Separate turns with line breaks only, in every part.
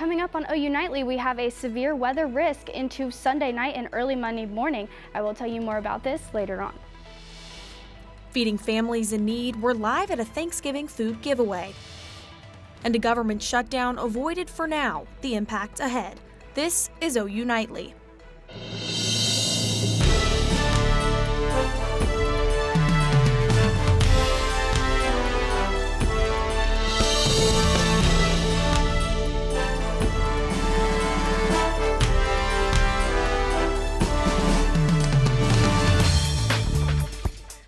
coming up on OU Nightly, we have a severe weather risk into Sunday night and early Monday morning. I will tell you more about this later on.
Feeding families in need, we're live at a Thanksgiving food giveaway. And a government shutdown avoided for now, the impact ahead. This is OU Nightly.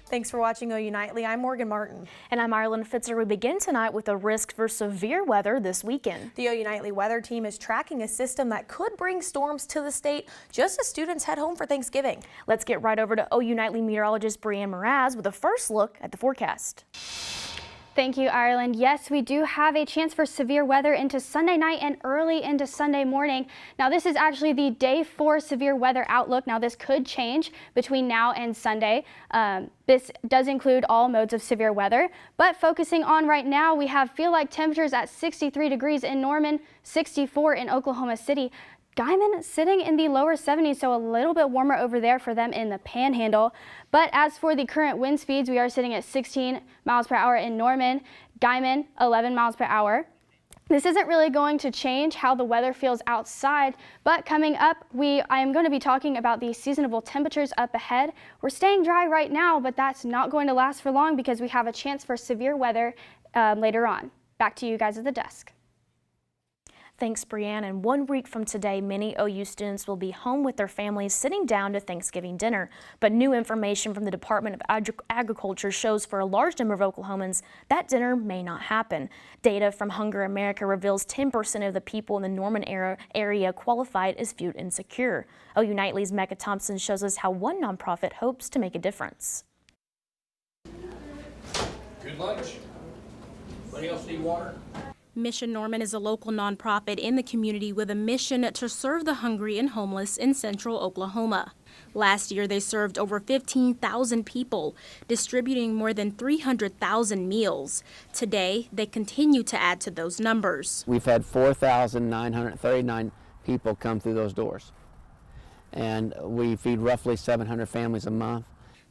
Thanks for watching OU Nightly. I'm Morgan Martin.
And I'm Ireland Fitzer. We begin tonight with a risk for severe weather this weekend.
The OU Nightly weather team is tracking a system that could bring storms to the state just as students head home for Thanksgiving.
Let's get right over to OU Nightly meteorologist Brianne Mraz with a first look at the forecast.
Thank you, Ireland. Yes, we do have a chance for severe weather into Sunday night and early into Sunday morning. Now, this is actually the day 4 severe weather outlook. Now, this could change between now and Sunday. This does include all modes of severe weather, but focusing on right now, we have feel-like temperatures at 63 degrees in Norman, 64 in Oklahoma City. Guymon sitting in the lower 70s, so a little bit warmer over there for them in the Panhandle. But as for the current wind speeds, we are sitting at 16 miles per hour in Norman, Guymon 11 miles per hour. This isn't really going to change how the weather feels outside, but coming up, I am going to be talking about the seasonable temperatures up ahead. We're staying dry right now, but that's not going to last for long because we have a chance for severe weather later on. Back to you guys at the desk.
Thanks, Brianne. And 1 week from today, many OU students will be home with their families sitting down to Thanksgiving dinner. But new information from the Department of Agriculture shows for a large number of Oklahomans that dinner may not happen. Data from Hunger America reveals 10% of the people in the Norman area qualified as food insecure. OU Nightly's Mecca Thompson shows us how one nonprofit hopes to make a difference.
Good lunch. Anybody else need water?
Mission Norman is a local nonprofit in the community with a mission to serve the hungry and homeless in central Oklahoma. Last year, they served over 15,000 people, distributing more than 300,000 meals. Today, they continue to add to those numbers.
We've had 4,939 people come through those doors, and we feed roughly 700 families a month.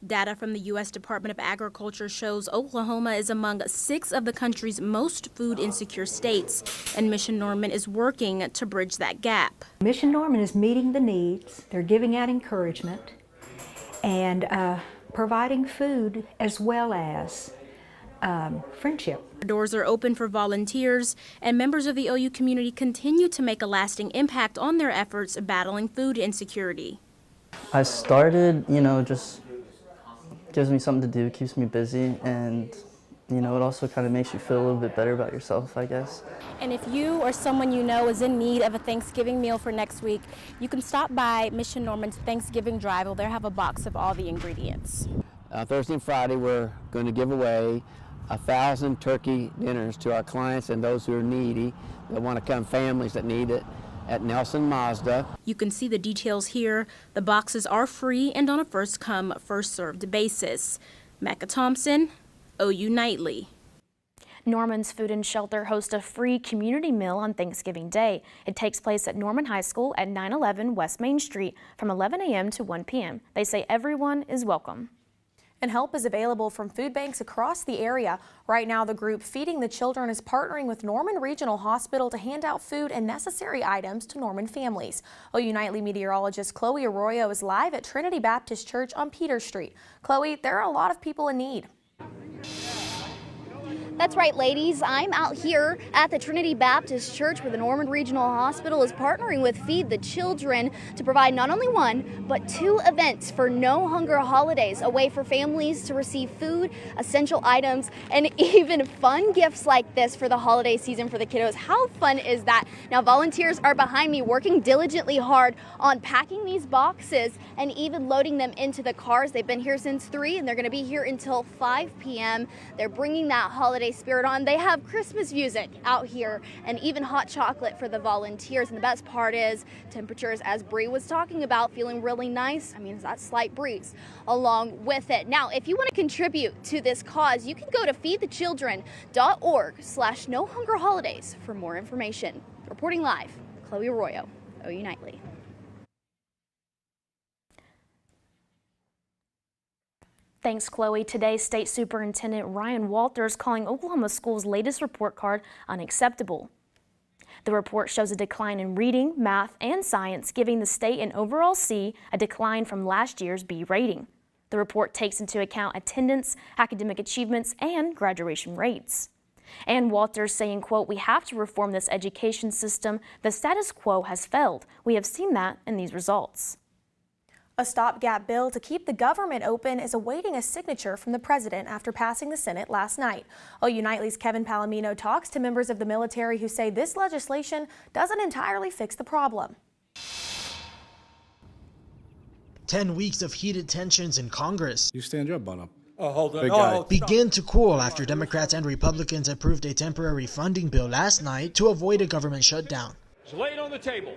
Data from the U.S. Department of Agriculture shows Oklahoma is among 6 of the country's most food insecure states, and Mission Norman is working to bridge that gap.
Mission Norman is meeting the needs. They're giving out encouragement and providing food as well as friendship.
Doors are open for volunteers, and members of the OU community continue to make a lasting impact on their efforts battling food insecurity.
I started, just gives me something to do, keeps me busy, and it also kind of makes you feel a little bit better about yourself, I guess.
And if you or someone you know is in need of a Thanksgiving meal for next week, you can stop by Mission Norman's Thanksgiving Drive. They'll have a box of all the ingredients.
Thursday and Friday, we're going to give away 1,000 turkey dinners to our clients and those who are needy, that want to come, families that need it, at Nelson Mazda.
You can see the details here. The boxes are free and on a first-come, first-served basis. Mecca Thompson, OU Nightly.
Norman's Food and Shelter hosts a free community meal on Thanksgiving Day. It takes place at Norman High School at 911 West Main Street from 11 a.m. to 1 p.m. They say everyone is welcome.
And help is available from food banks across the area. Right now, the group Feeding the Children is partnering with Norman Regional Hospital to hand out food and necessary items to Norman families. OU Nightly meteorologist Chloe Arroyo is live at Trinity Baptist Church on Peter Street. Chloe, there are a lot of people in need.
That's right, ladies. I'm out here at the Trinity Baptist Church where the Norman Regional Hospital is partnering with Feed the Children to provide not only 1, but 2 events for No Hunger Holidays, a way for families to receive food, essential items, and even fun gifts like this for the holiday season for the kiddos. How fun is that? Now, volunteers are behind me working diligently hard on packing these boxes and even loading them into the cars. They've been here since 3 and they're going to be here until 5 p.m. They're bringing that holiday holiday spirit on. They have Christmas music out here and even hot chocolate for the volunteers. And the best part is temperatures, as Bree was talking about, feeling really nice. I mean, it's that slight breeze along with it. Now, if you want to contribute to this cause, you can go to feedthechildren.org/NoHungerHolidays for more information. Reporting live, Chloe Arroyo, OU Nightly.
Thanks, Chloe. Today, State Superintendent Ryan Walters calling Oklahoma schools' latest report card unacceptable. The report shows a decline in reading, math, and science, giving the state an overall C, a decline from last year's B rating. The report takes into account attendance, academic achievements, and graduation rates. And Walters saying, quote, "We have to reform this education system. The status quo has failed. We have seen that in these results."
A stopgap bill to keep the government open is awaiting a signature from the president after passing the Senate last night. OU Nightly's Kevin Palomino talks to members of the military who say this legislation doesn't entirely fix the problem.
10 weeks of heated tensions in Congress.
You stand your butt up.
Oh, hold on.
Big guy.
Begin to cool after Democrats and Republicans approved a temporary funding bill last night to avoid a government shutdown.
Just lay it on the table.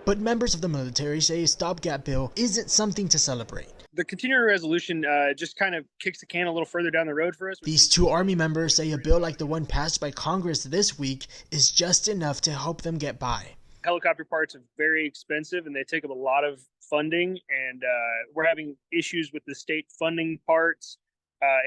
But members of the military say a stopgap bill isn't something to celebrate.
The continuing resolution just kind of kicks the can a little further down the road for us.
These two Army members say a bill like the one passed by Congress this week is just enough to help them get by.
Helicopter parts are very expensive and they take up a lot of funding, and we're having issues with the state funding parts,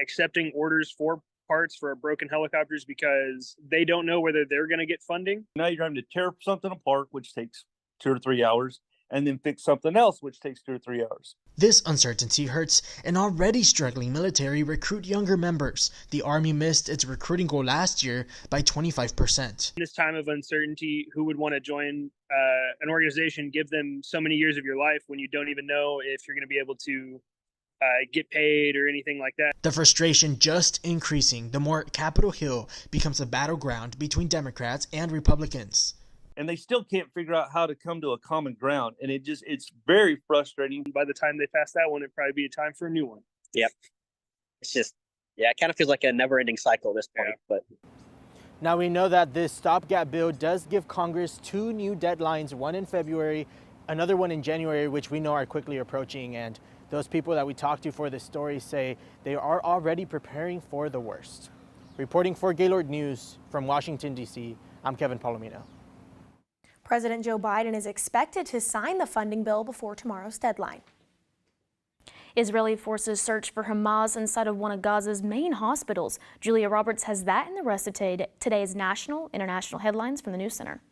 accepting orders for parts for broken helicopters because they don't know whether they're going to get funding.
Now you're having to tear something apart, which takes 2 or 3 hours, and then fix something else, which takes 2 or 3 hours.
This uncertainty hurts an already struggling military recruit younger members. The Army missed its recruiting goal last year by 25%.
In this time of uncertainty, who would want to join an organization, give them so many years of your life when you don't even know if you're going to be able to get paid or anything like that?
The frustration just increasing the more Capitol Hill becomes a battleground between Democrats and Republicans.
And they still can't figure out how to come to a common ground. And it's very frustrating.
By the time they pass that one, it'd probably be a time for a new one.
Yep. It's just, it kind of feels like a never-ending cycle at this point. Yeah. But
now we know that this stopgap bill does give Congress 2 new deadlines, one in February, another one in January, which we know are quickly approaching. And those people that we talked to for this story say they are already preparing for the worst. Reporting for Gaylord News from Washington, D.C., I'm Kevin Palomino.
President Joe Biden is expected to sign the funding bill before tomorrow's deadline.
Israeli forces search for Hamas inside of one of Gaza's main hospitals. Julia Roberts has that and the rest of today's national, international headlines from the News Center.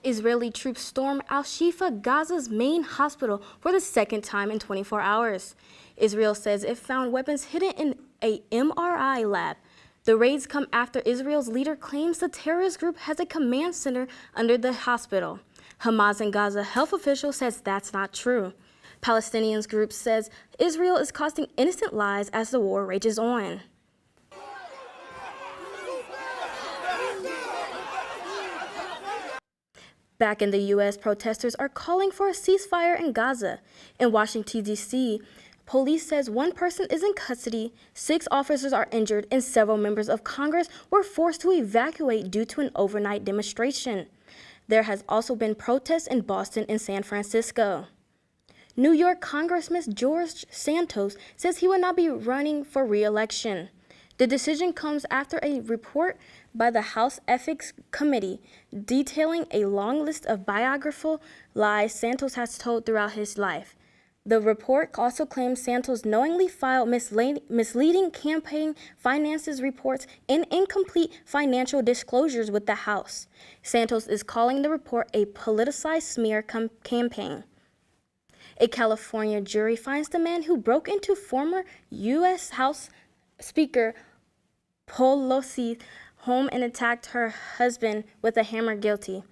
Israeli troops storm Al-Shifa, Gaza's main hospital, for the second time in 24 hours. Israel says it found weapons hidden in a MRI lab. The raids come after Israel's leader claims the terrorist group has a command center under the hospital. Hamas and Gaza health official says that's not true. Palestinians group says Israel is costing innocent lives as the war rages on. Back in the U.S., protesters are calling for a ceasefire in Gaza. In Washington, D.C., police says one person is in custody, 6 officers are injured, and several members of Congress were forced to evacuate due to an overnight demonstration. There has also been protests in Boston and San Francisco. New York Congressman George Santos says he will not be running for re-election. The decision comes after a report by the House Ethics Committee detailing a long list of biographical lies Santos has told throughout his life. The report also claims Santos knowingly filed misleading campaign finances reports and incomplete financial disclosures with the House. Santos is calling the report a politicized smear campaign. A California jury finds the man who broke into former U.S. House Speaker Pelosi's home and attacked her husband with a hammer guilty.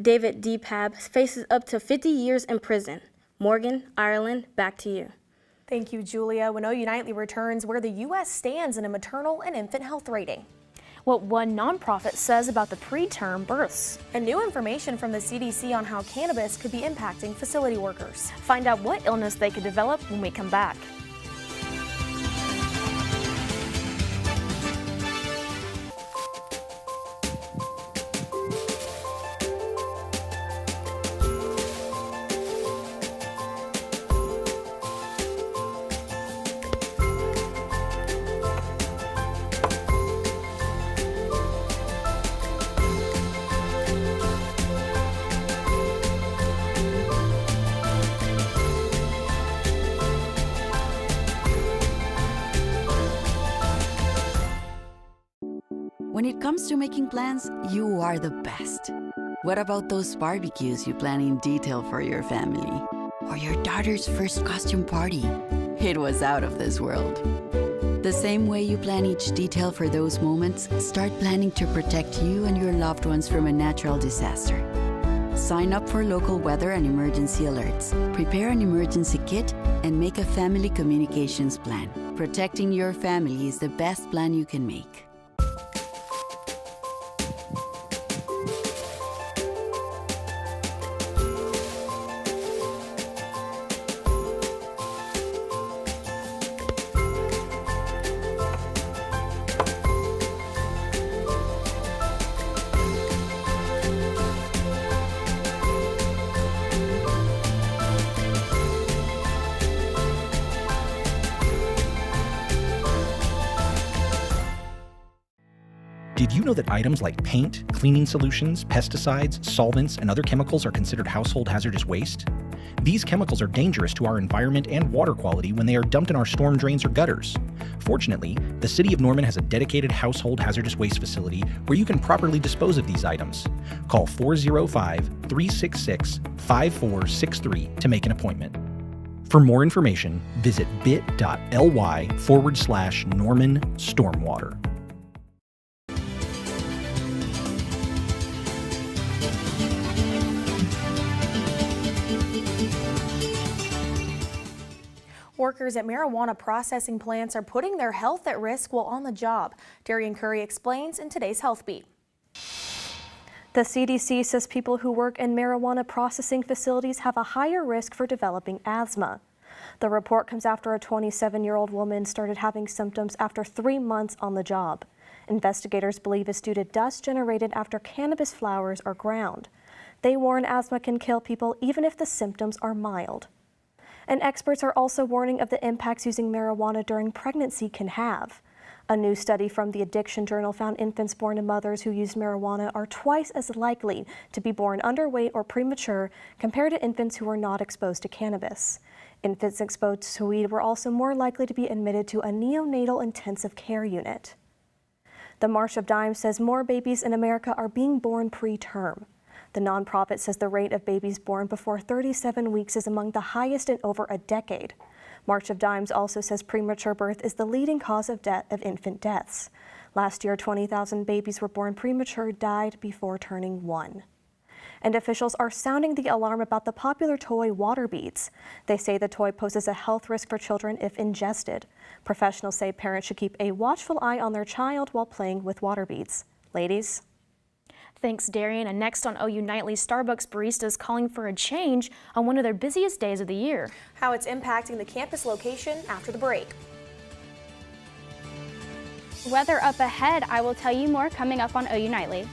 David DePape faces up to 50 years in prison. Morgan, Ireland, back to you.
Thank you, Julia. When OU Nightly returns, where the U.S. stands in a maternal and infant health rating.
What one nonprofit says about the preterm births.
And new information from the CDC on how cannabis could be impacting facility workers.
Find out what illness they could develop when we come back.
it comes to making plans, you are the best. What about those barbecues you plan in detail for your family? Or your daughter's first costume party? It was out of this world. The same way you plan each detail for those moments, start planning to protect you and your loved ones from a natural disaster. Sign up for local weather and emergency alerts. Prepare an emergency kit and make a family communications plan. Protecting your family is the best plan you can make.
Did you know that items like paint, cleaning solutions, pesticides, solvents, and other chemicals are considered household hazardous waste? These chemicals are dangerous to our environment and water quality when they are dumped in our storm drains or gutters. Fortunately, the City of Norman has a dedicated household hazardous waste facility where you can properly dispose of these items. Call 405-366-5463 to make an appointment. For more information, visit bit.ly/Norman Stormwater.
Workers at marijuana processing plants are putting their health at risk while on the job. Darian Curry explains in today's Health Beat.
The CDC says people who work in marijuana processing facilities have a higher risk for developing asthma. The report comes after a 27-year-old woman started having symptoms after 3 months on the job. Investigators believe it's due to dust generated after cannabis flowers are ground. They warn asthma can kill people even if the symptoms are mild. And experts are also warning of the impacts using marijuana during pregnancy can have. A new study from the Addiction Journal found infants born to mothers who used marijuana are twice as likely to be born underweight or premature compared to infants who were not exposed to cannabis. Infants exposed to weed were also more likely to be admitted to a neonatal intensive care unit. The March of Dimes says more babies in America are being born preterm. The nonprofit says the rate of babies born before 37 weeks is among the highest in over a decade. March of Dimes also says premature birth is the leading cause of infant deaths. Last year, 20,000 babies were born premature, died before turning 1. And officials are sounding the alarm about the popular toy water beads. They say the toy poses a health risk for children if ingested. Professionals say parents should keep a watchful eye on their child while playing with water beads. Ladies?
Thanks, Darian. And next on OU Nightly, Starbucks baristas calling for a change on one of their busiest days of the year.
How it's impacting the campus location after the break.
Weather up ahead. I will tell you more coming up on OU Nightly.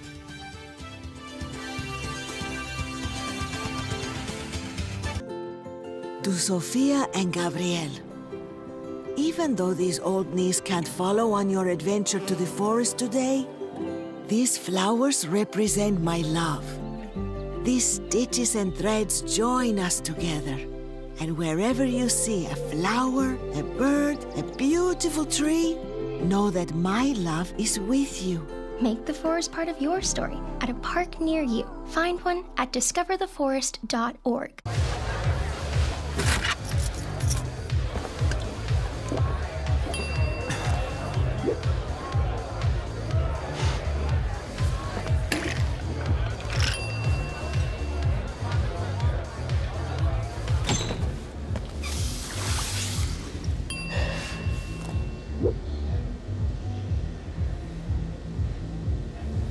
To Sofia and Gabriel. Even though these old knees can't follow on your adventure to the forest today, these flowers represent my love. These stitches and threads join us together. And wherever you see a flower, a bird, a beautiful tree, know that my love is with you.
Make the forest part of your story at a park near you. Find one at discovertheforest.org.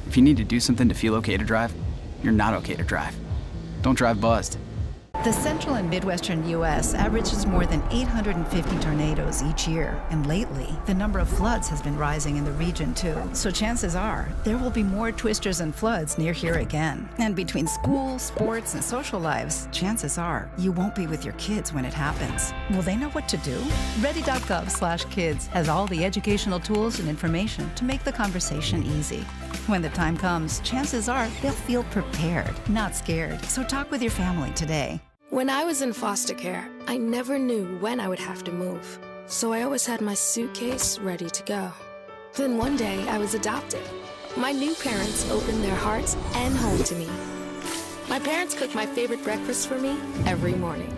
If you need to do something to feel okay to drive, you're not okay to drive. Don't drive buzzed.
The central and midwestern U.S. averages more than 850 tornadoes each year, and lately, the number of floods has been rising in the region too. So chances are, there will be more twisters and floods near here again. And between school, sports, and social lives, chances are, you won't be with your kids when it happens. Will they know what to do? Ready.gov/kids has all the educational tools and information to make the conversation easy. When the time comes, chances are they'll feel prepared, not scared. So talk with your family today.
When I was in foster care, I never knew when I would have to move. So I always had my suitcase ready to go. Then one day I was adopted. My new parents opened their hearts and home to me. My parents cook my favorite breakfast for me every morning.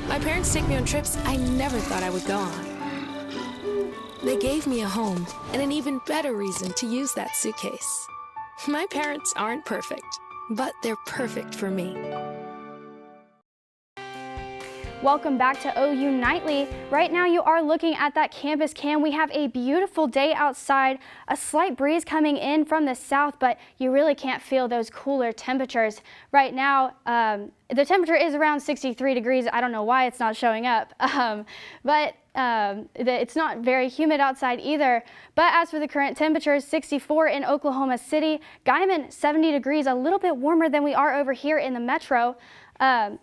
My parents take me on trips I never thought I would go on. They gave me a home and an even better reason to use that suitcase. My parents aren't perfect, but they're perfect for me.
Welcome back to OU Nightly. Right now you are looking at that campus cam. We have a beautiful day outside, a slight breeze coming in from the south, but you really can't feel those cooler temperatures. Right now, the temperature is around 63 degrees. I don't know why it's not showing up, but it's not very humid outside either. But as for the current temperatures, 64 in Oklahoma City, Guymon 70 degrees, a little bit warmer than we are over here in the metro.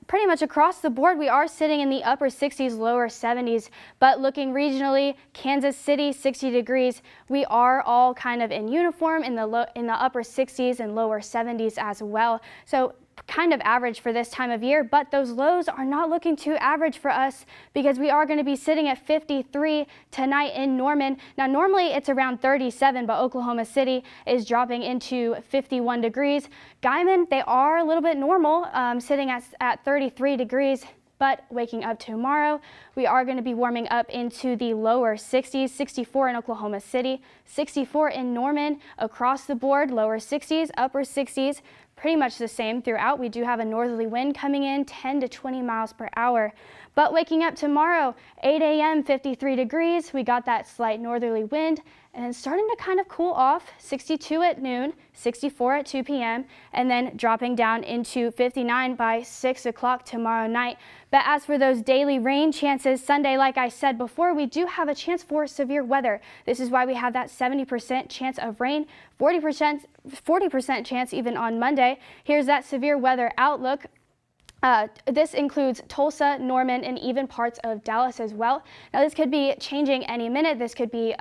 Pretty much across the board, we are sitting in the upper 60s, lower 70s, but looking regionally, Kansas City, 60 degrees. We are all kind of in uniform in the upper 60s and lower 70s as well. So kind of average for this time of year, but those lows are not looking too average for us because we are going to be sitting at 53 tonight in Norman. Now, normally it's around 37, but Oklahoma City is dropping into 51 degrees. Guymon, they are a little bit normal, sitting at 33 degrees. But waking up tomorrow, we are going to be warming up into the lower 60s, 64 in Oklahoma City, 64 in Norman, across the board, lower 60s, upper 60s, pretty much the same throughout. We do have a northerly wind coming in 10 to 20 miles per hour. But waking up tomorrow, 8 a.m., 53 degrees. We got that slight northerly wind and then starting to kind of cool off, 62 at noon, 64 at 2 p.m., and then dropping down into 59 by 6 o'clock tomorrow night. But as for those daily rain chances, Sunday, like I said before, we do have a chance for severe weather. This is why we have that 70% chance of rain, 40% chance even on Monday. Here's that severe weather outlook. This includes Tulsa, Norman, and even parts of Dallas as well. Now, this could be changing any minute. This could be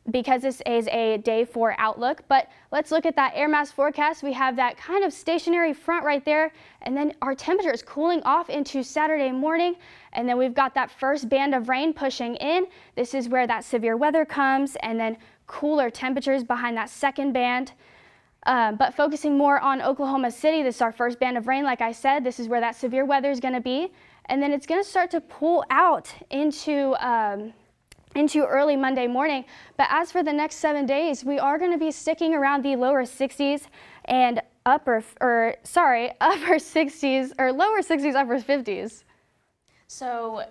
because this is a day 4 outlook. But let's look at that air mass forecast. We have that kind of stationary front right there, and then our temperature is cooling off into Saturday morning. And then we've got that first band of rain pushing in. This is where that severe weather comes, and then cooler temperatures behind that second band. But focusing more on Oklahoma City, this is our first band of rain. Like I said, this is where that severe weather is going to be. And then it's going to start to pull out into early Monday morning. But as for the next 7 days, we are going to be sticking around the lower 60s and upper 60s, or lower 60s, upper 50s.
So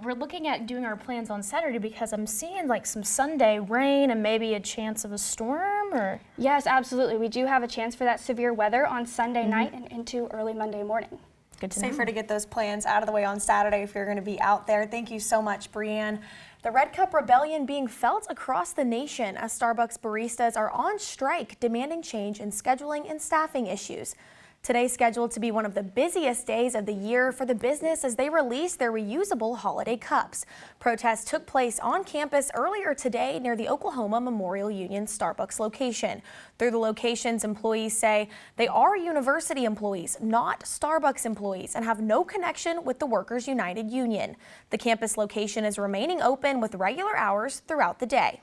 we're looking at doing our plans on Saturday because I'm seeing like some Sunday rain and maybe a chance of a storm, or?
Yes, absolutely. We do have a chance for that severe weather on Sunday night and into early Monday morning.
Good to
Safer to get those plans out of the way on Saturday if you're going to be out there. Thank you so much, Brianne. The Red Cup Rebellion being felt across the nation as Starbucks baristas are on strike, demanding change in scheduling and staffing issues. Today's scheduled to be one of the busiest days of the year for the business as they release their reusable holiday cups. Protests took place on campus earlier today near the Oklahoma Memorial Union Starbucks location. Through the locations, employees say they are university employees, not Starbucks employees, and have no connection with the Workers United Union. The campus location is remaining open with regular hours throughout the day.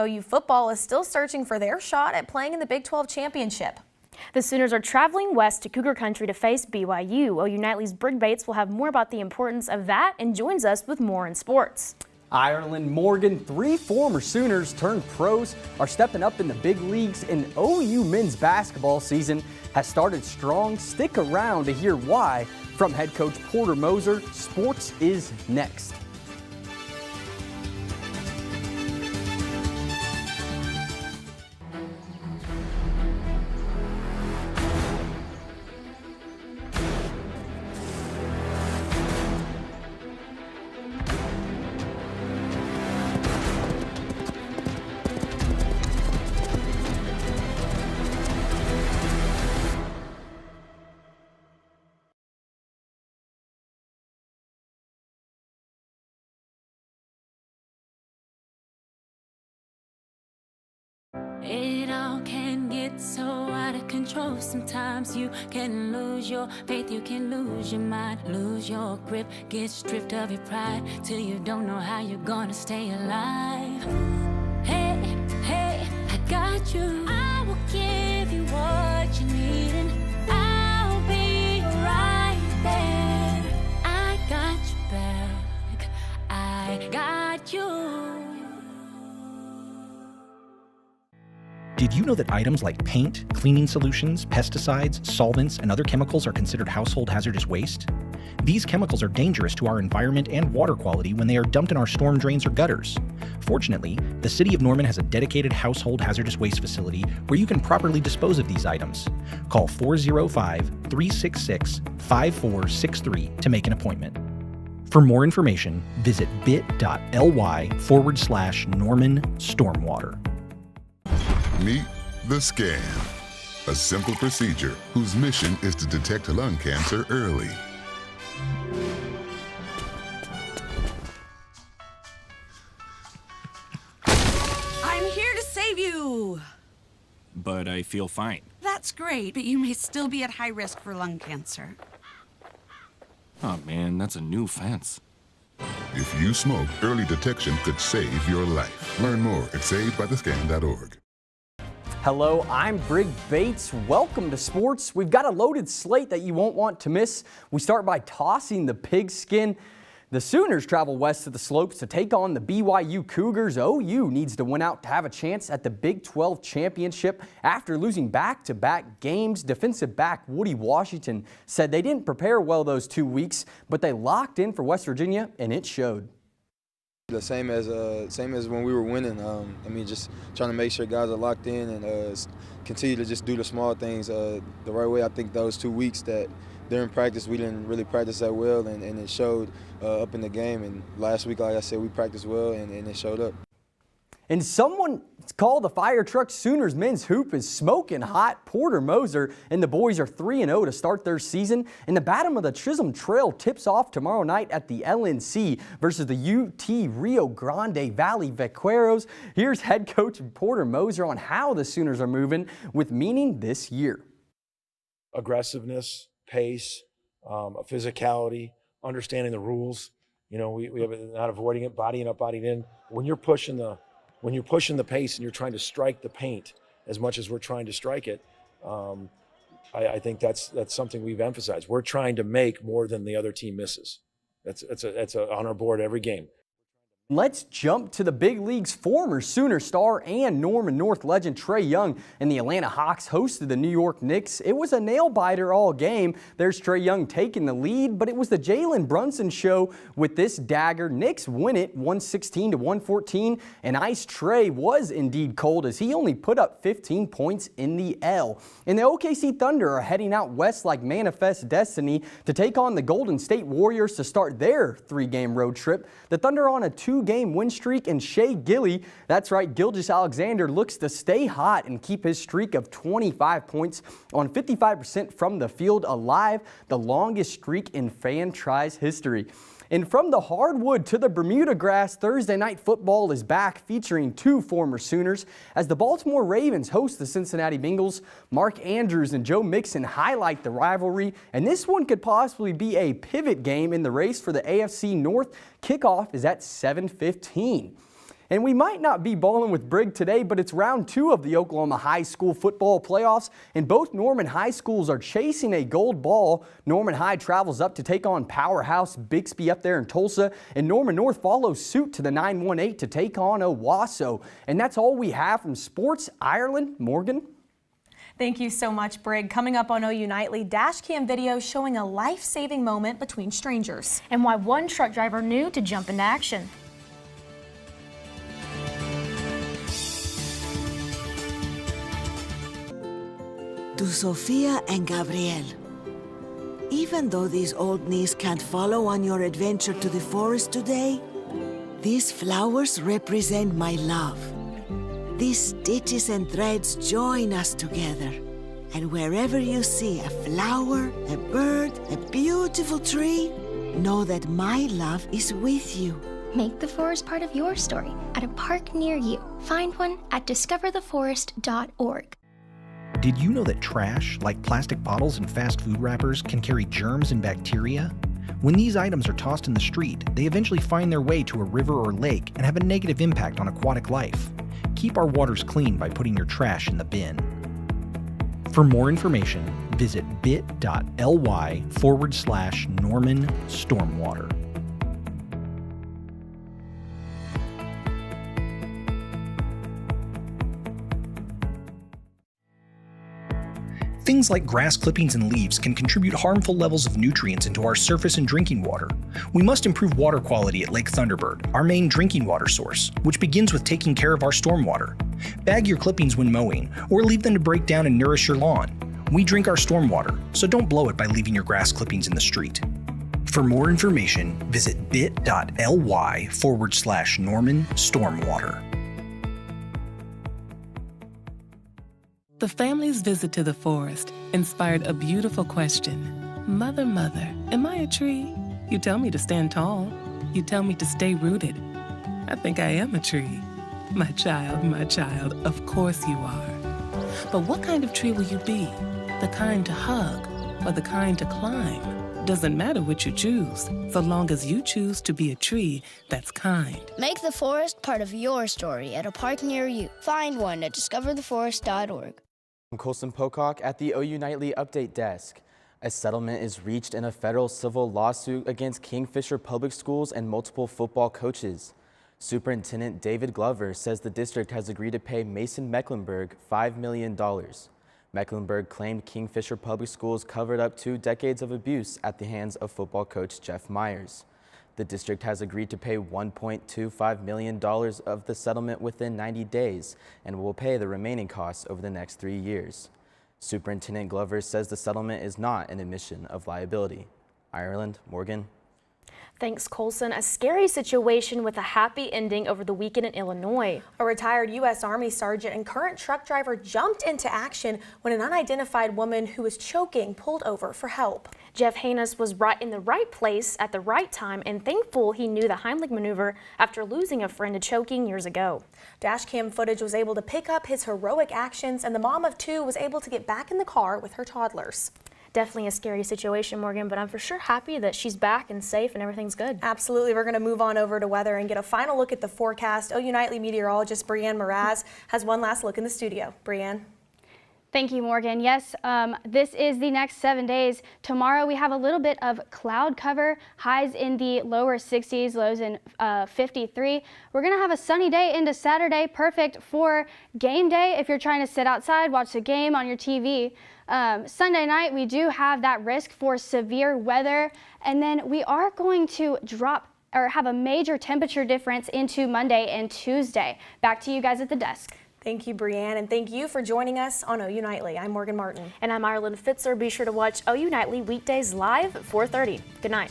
OU football is still searching for their shot at playing in the Big 12 championship.
The Sooners are traveling west to Cougar Country to face BYU. OU Nightly's Brig Bates will have more about the importance of that and joins us with more in sports.
Ireland Morgan, 3 former Sooners turned pros, are stepping up in the big leagues, and OU men's basketball season has started strong. Stick around to hear why. From head coach Porter Moser, sports is next.
It all can get so out of control. Sometimes you can lose your faith, you can lose your mind, lose your grip, get stripped of your pride till you don't know how you're gonna stay alive. Hey, hey, I got got you. I will give you what you need, and I'll be right there. I got you back. I got you.
Did you know that items like paint, cleaning solutions, pesticides, solvents, and other chemicals are considered household hazardous waste? These chemicals are dangerous to our environment and water quality when they are dumped in our storm drains or gutters. Fortunately, the City of Norman has a dedicated household hazardous waste facility where you can properly dispose of these items. Call 405-366-5463 to make an appointment. For more information, visit bit.ly/Norman Stormwater.
Meet the Scan, a simple procedure whose mission is to detect lung cancer early.
I'm here to save you.
But I feel fine.
That's great, but you may still be at high risk for lung cancer.
Oh man, that's a new fence.
If you smoke, early detection could save your life. Learn more at savedbythescan.org.
Hello, I'm Brig Bates. Welcome to sports. We've got a loaded slate that you won't want to miss. We start by tossing the pigskin. The Sooners travel west to the slopes to take on the BYU Cougars. OU needs to win out to have a chance at the Big 12 championship after losing back-to-back games. Defensive back Woody Washington said they didn't prepare well those 2 weeks, but they locked in for West Virginia, and it showed.
The same as when we were winning. I mean, just trying to make sure guys are locked in and continue to just do the small things the right way. I think those 2 weeks that during practice we didn't really practice that well, and it showed up in the game. And last week, like I said, we practiced well, and it showed up.
And someone called the Fire Truck Sooners men's hoop is smoking hot. Porter Moser and the boys are 3-0 to start their season. And the Battle of the Chisholm Trail tips off tomorrow night at the LNC versus the UT Rio Grande Valley Vaqueros. Here's head coach Porter Moser on how the Sooners are moving with meaning this year.
Aggressiveness, pace, physicality, understanding the rules. You know, we have not avoiding it, bodying up, bodying in. When you're pushing the pace and you're trying to strike the paint as much as we're trying to strike it, I think that's something we've emphasized. We're trying to make more than the other team misses. That's on our board every game.
Let's jump to the big leagues. Former Sooner star and Norman North legend Trae Young and the Atlanta Hawks hosted the New York Knicks. It was a nail-biter all game. There's Trae Young taking the lead, but it was the Jalen Brunson show with this dagger. Knicks win it 116-114, and Ice Trae was indeed cold as he only put up 15 points in the L. And the OKC Thunder are heading out west like Manifest Destiny to take on the Golden State Warriors to start their 3-game road trip. The Thunder on a 2-game win streak, and Shea Gilly, that's right, Gilgeous-Alexander, looks to stay hot and keep his streak of 25 points on 55% from the field alive, the longest streak in franchise history. And from the hardwood to the Bermuda grass, Thursday Night Football is back, featuring 2 former Sooners as the Baltimore Ravens host the Cincinnati Bengals. Mark Andrews and Joe Mixon highlight the rivalry, and this one could possibly be a pivot game in the race for the AFC North. Kickoff is at 7:15. And we might not be bowling with Brig today, but it's round 2 of the Oklahoma High School football playoffs, and both Norman High schools are chasing a gold ball. Norman High travels up to take on powerhouse Bixby up there in Tulsa, and Norman North follows suit to the 918 to take on Owasso. And that's all we have from sports. Ireland, Morgan.
Thank you so much, Brig. Coming up on OU Nightly, dash cam video showing a life-saving moment between strangers.
And why one truck driver knew to jump into action.
To Sofia and Gabriel, even though these old knees can't follow on your adventure to the forest today, these flowers represent my love. These stitches and threads join us together. And wherever you see a flower, a bird, a beautiful tree, know that my love is with you.
Make the forest part of your story at a park near you. Find one at discovertheforest.org.
Did you know that trash, like plastic bottles and fast food wrappers, can carry germs and bacteria? When these items are tossed in the street, they eventually find their way to a river or lake and have a negative impact on aquatic life. keep our waters clean by putting your trash in the bin. For more information, visit bit.ly/Norman Stormwater. Things like grass clippings and leaves can contribute harmful levels of nutrients into our surface and drinking water. We must improve water quality at Lake Thunderbird, our main drinking water source, which begins with taking care of our stormwater. Bag your clippings when mowing, or leave them to break down and nourish your lawn. We drink our stormwater, so don't blow it by leaving your grass clippings in the street. For more information, visit bit.ly/Norman Stormwater.
The family's visit to the forest inspired a beautiful question. Mother, mother, am I a tree? You tell me to stand tall. You tell me to stay rooted. I think I am a tree. My child, of course you are. But what kind of tree will you be? The kind to hug or the kind to climb? Doesn't matter what you choose, so long as you choose to be a tree that's kind.
Make the forest part of your story at a park near you. Find one at discovertheforest.org.
I'm Colson Pocock at the OU Nightly Update Desk. A settlement is reached in a federal civil lawsuit against Kingfisher Public Schools and multiple football coaches. Superintendent David Glover says the district has agreed to pay Mason Mecklenburg $5 million. Mecklenburg claimed Kingfisher Public Schools covered up 2 decades of abuse at the hands of football coach Jeff Myers. The district has agreed to pay $1.25 million of the settlement within 90 days and will pay the remaining costs over the next 3 years. Superintendent Glover says the settlement is not an admission of liability. Ireland, Morgan.
Thanks, Colson. A scary situation with a happy ending over the weekend in Illinois.
A retired U.S. Army sergeant and current truck driver jumped into action when an unidentified woman who was choking pulled over for help.
Jeff Hanus was right in the right place at the right time and thankful he knew the Heimlich maneuver after losing a friend to choking years ago.
Dashcam footage was able to pick up his heroic actions, and the mom of 2 was able to get back in the car with her toddlers.
Definitely a scary situation, Morgan, but I'm for sure happy that she's back and safe and everything's good.
Absolutely. We're going to move on over to weather and get a final look at the forecast. OU Nightly meteorologist Brianne Mraz has one last look in the studio. Brianne.
Thank you, Morgan. Yes, this is the next 7 days. Tomorrow we have a little bit of cloud cover, highs in the lower 60s, lows in 53. We're going to have a sunny day into Saturday, perfect for game day if you're trying to sit outside, watch the game on your TV. Sunday night, we do have that risk for severe weather, and then we are going to drop or have a major temperature difference into Monday and Tuesday. Back to you guys at the desk.
Thank you, Brianne, and thank you for joining us on OU Nightly. I'm Morgan Martin.
And I'm Ireland Fitzer. Be sure to watch OU Nightly weekdays live at 4:30. Good night.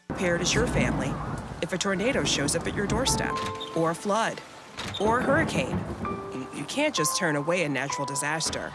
Prepared as your family if a tornado shows up at your doorstep, or a flood, or a hurricane. You can't just turn away a natural disaster.